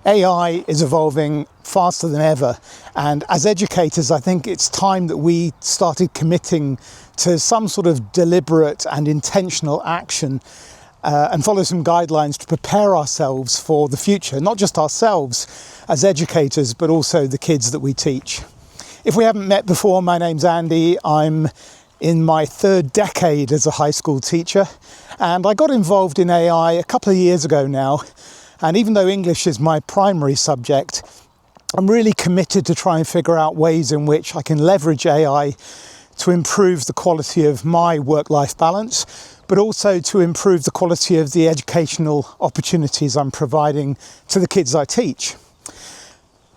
AI is evolving faster than ever, and as educators I think it's time that we started committing to some sort of deliberate and intentional action and follow some guidelines to prepare ourselves for the future, not just ourselves as educators but also the kids that we teach. If we haven't met before, my name's Andy. I'm in my third decade as a high school teacher, and I got involved in AI a couple of years ago now. And even though English is my primary subject, I'm really committed to try and figure out ways in which I can leverage AI to improve the quality of my work-life balance, but also to improve the quality of the educational opportunities I'm providing to the kids I teach.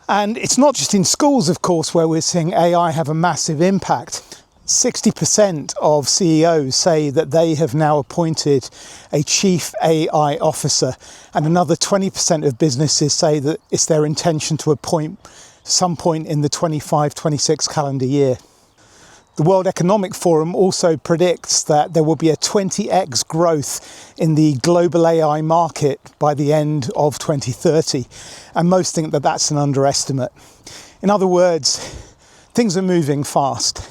And it's not just in schools, of course, where we're seeing AI have a massive impact. 60% of CEOs say that they have now appointed a chief AI officer, and another 20% of businesses say that it's their intention to appoint some point in the 25-26 calendar year. The World Economic Forum also predicts that there will be a 20x growth in the global AI market by the end of 2030, and most think that that's an underestimate. In other words, things are moving fast.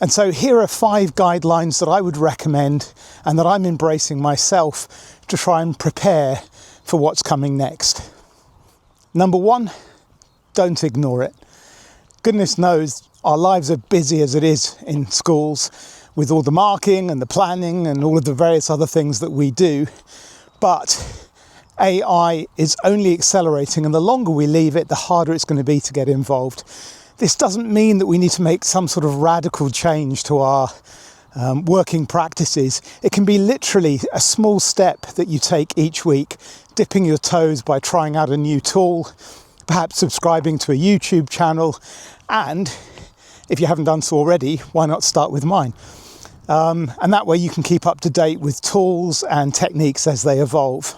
And so here are 5 guidelines that I would recommend and that I'm embracing myself to try and prepare for what's coming next. Number 1, don't ignore it. Goodness knows our lives are busy as it is in schools with all the marking and the planning and all of the various other things that we do. But AI is only accelerating, and the longer we leave it, the harder it's going to be to get involved. This doesn't mean that we need to make some sort of radical change to our working practices. It can be literally a small step that you take each week, dipping your toes by trying out a new tool, perhaps subscribing to a YouTube channel, and if you haven't done so already, why not start with mine? And that way you can keep up to date with tools and techniques as they evolve.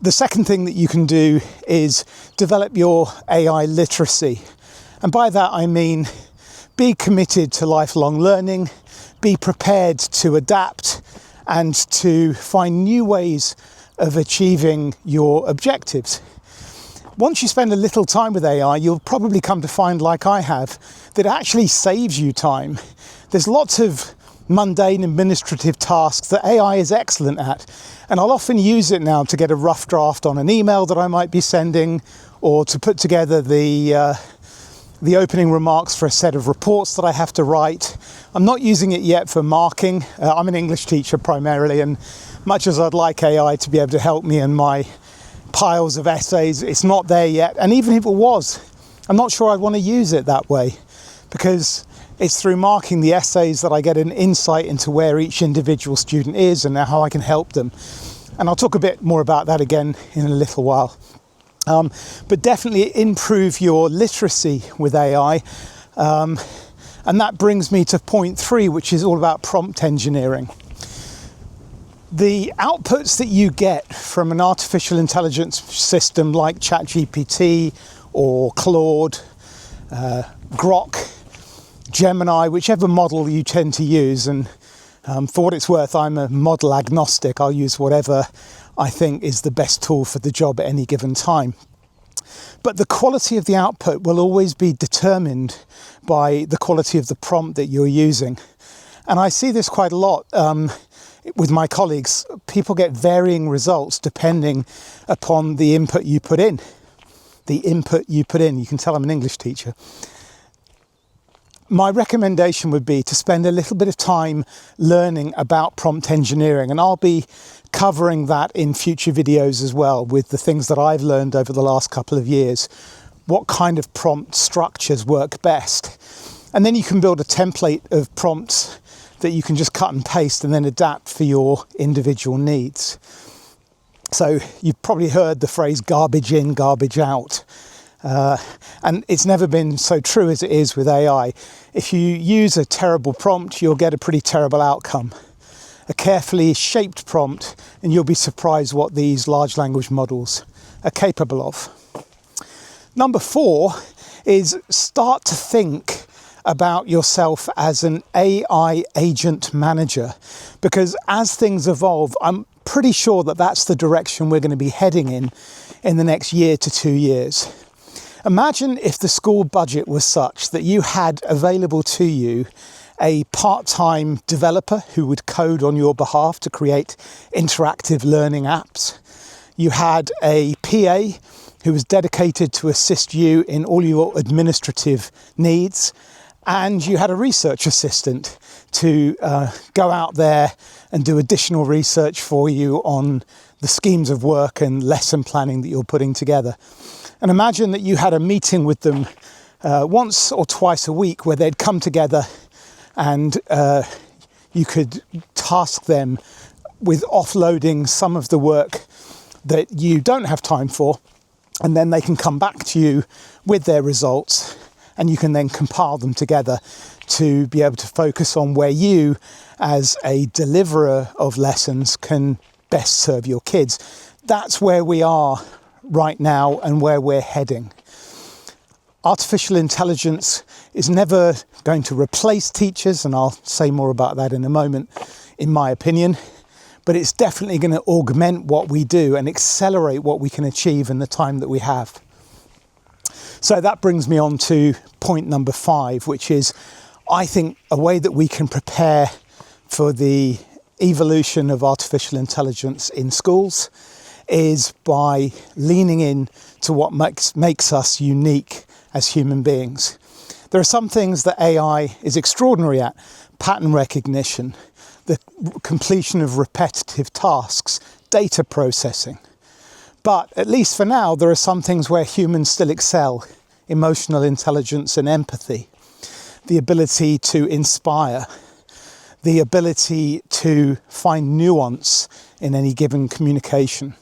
The second thing that you can do is develop your AI literacy. And by that I mean be committed to lifelong learning, be prepared to adapt and to find new ways of achieving your objectives. Once you spend a little time with AI, you'll probably come to find, like I have, that it actually saves you time. There's lots of mundane administrative tasks that AI is excellent at, and I'll often use it now to get a rough draft on an email that I might be sending, or to put together the opening remarks for a set of reports that I have to write. I'm not using it yet for marking. I'm an English teacher primarily, and much as I'd like AI to be able to help me in my piles of essays, it's not there yet. And even if it was, I'm not sure I'd want to use it that way, because it's through marking the essays that I get an insight into where each individual student is and how I can help them. And I'll talk a bit more about that again in a little while. But definitely improve your literacy with AI. And that brings me to point 3, which is all about prompt engineering. The outputs that you get from an artificial intelligence system like ChatGPT or Claude, Grok, Gemini, whichever model you tend to use, and for what it's worth, I'm a model agnostic. I'll use whatever I think is the best tool for the job at any given time. But the quality of the output will always be determined by the quality of the prompt that you're using. And I see this quite a lot with my colleagues. People get varying results depending upon the input you put in. The input you put in. You can tell I'm an English teacher. My recommendation would be to spend a little bit of time learning about prompt engineering, and I'll be covering that in future videos as well, with the things that I've learned over the last couple of years. What kind of prompt structures work best? And then you can build a template of prompts that you can just cut and paste and then adapt for your individual needs. So you've probably heard the phrase garbage in, garbage out. And it's never been so true as it is with AI. If you use a terrible prompt, you'll get a pretty terrible outcome. A carefully shaped prompt, and you'll be surprised what these large language models are capable of. Number 4 is start to think about yourself as an AI agent manager, because as things evolve, I'm pretty sure that that's the direction we're going to be heading in the next year to 2 years. Imagine if the school budget was such that you had available to you a part-time developer who would code on your behalf to create interactive learning apps. You had a PA who was dedicated to assist you in all your administrative needs, and you had a research assistant to go out there and do additional research for you on the schemes of work and lesson planning that you're putting together. And imagine that you had a meeting with them once or twice a week where they'd come together and you could task them with offloading some of the work that you don't have time for, and then they can come back to you with their results, and you can then compile them together to be able to focus on where you, as a deliverer of lessons, can best serve your kids. That's where we are right now and where we're heading. Artificial intelligence is never going to replace teachers, and I'll say more about that in a moment, in my opinion, but it's definitely going to augment what we do and accelerate what we can achieve in the time that we have. So that brings me on to point number 5, which is, I think, a way that we can prepare for the evolution of artificial intelligence in schools is by leaning in to what makes us unique as human beings. There are some things that AI is extraordinary at: pattern recognition, the completion of repetitive tasks, data processing. But at least for now, there are some things where humans still excel: emotional intelligence and empathy, the ability to inspire, the ability to find nuance in any given communication.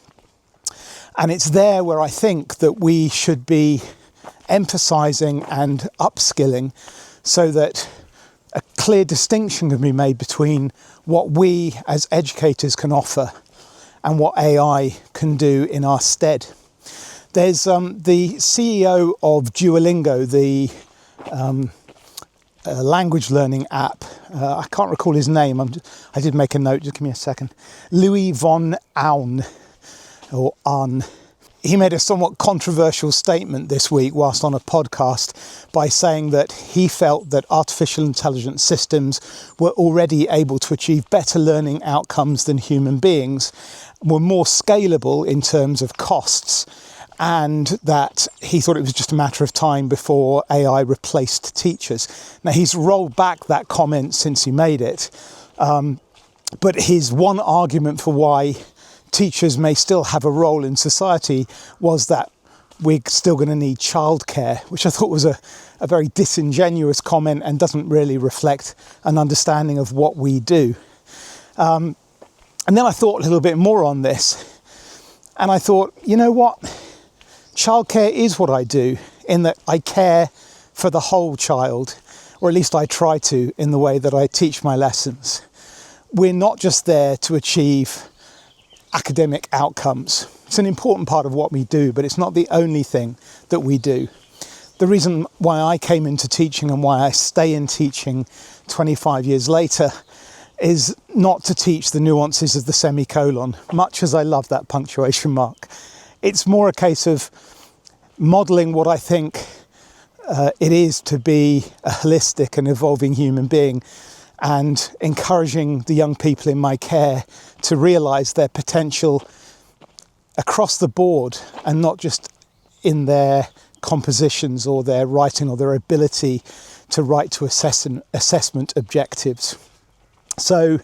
And it's there where I think that we should be emphasising and upskilling so that a clear distinction can be made between what we as educators can offer and what AI can do in our stead. There's the CEO of Duolingo, the language learning app. I can't recall his name. I did make a note. Just give me a second. Louis von Ahn, or Ahn. He made a somewhat controversial statement this week whilst on a podcast by saying that he felt that artificial intelligence systems were already able to achieve better learning outcomes than human beings, were more scalable in terms of costs, and that he thought it was just a matter of time before AI replaced teachers. Now, he's rolled back that comment since he made it, but his one argument for why teachers may still have a role in society was that we're still going to need childcare, which I thought was a very disingenuous comment and doesn't really reflect an understanding of what we do. And then I thought a little bit more on this, and I thought, you know what? Childcare is what I do, in that I care for the whole child, or at least I try to, in the way that I teach my lessons. We're not just there to achieve academic outcomes. It's an important part of what we do, but it's not the only thing that we do. The reason why I came into teaching and why I stay in teaching 25 years later is not to teach the nuances of the semicolon, much as I love that punctuation mark. It's more a case of modelling what I think it is to be a holistic and evolving human being, and encouraging the young people in my care to realise their potential across the board, and not just in their compositions or their writing or their ability to write to assessment objectives. So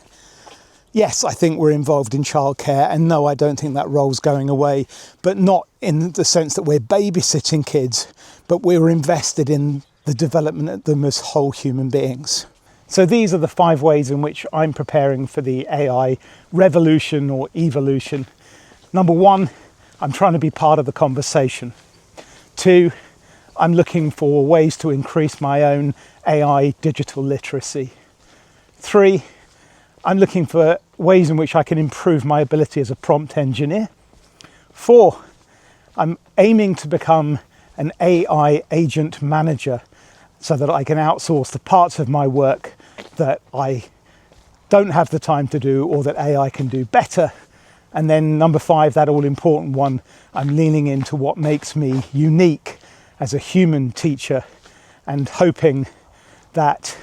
yes, I think we're involved in childcare, and no, I don't think that role's going away, but not in the sense that we're babysitting kids, but we're invested in the development of them as whole human beings. So these are the 5 ways in which I'm preparing for the AI revolution or evolution. Number 1, I'm trying to be part of the conversation. 2, I'm looking for ways to increase my own AI digital literacy. 3, I'm looking for ways in which I can improve my ability as a prompt engineer. 4, I'm aiming to become an AI agent manager so that I can outsource the parts of my work that I don't have the time to do, or that AI can do better, And then number 5, that all important one, I'm leaning into what makes me unique as a human teacher and hoping that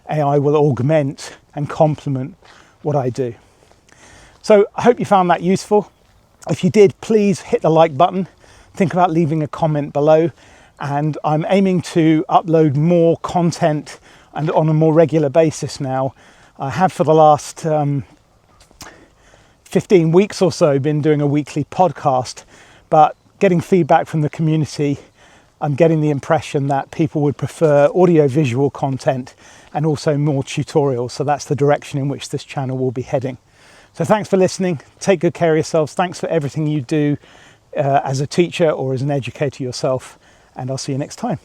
AI will augment and complement what I do. So I hope you found that useful. If you did, please hit the like button. Think about leaving a comment below. And I'm aiming to upload more content and on a more regular basis now. I have for the last 15 weeks or so been doing a weekly podcast, but getting feedback from the community, I'm getting the impression that people would prefer audio-visual content and also more tutorials. So that's the direction in which this channel will be heading. So thanks for listening. Take good care of yourselves. Thanks for everything you do as a teacher or as an educator yourself. And I'll see you next time.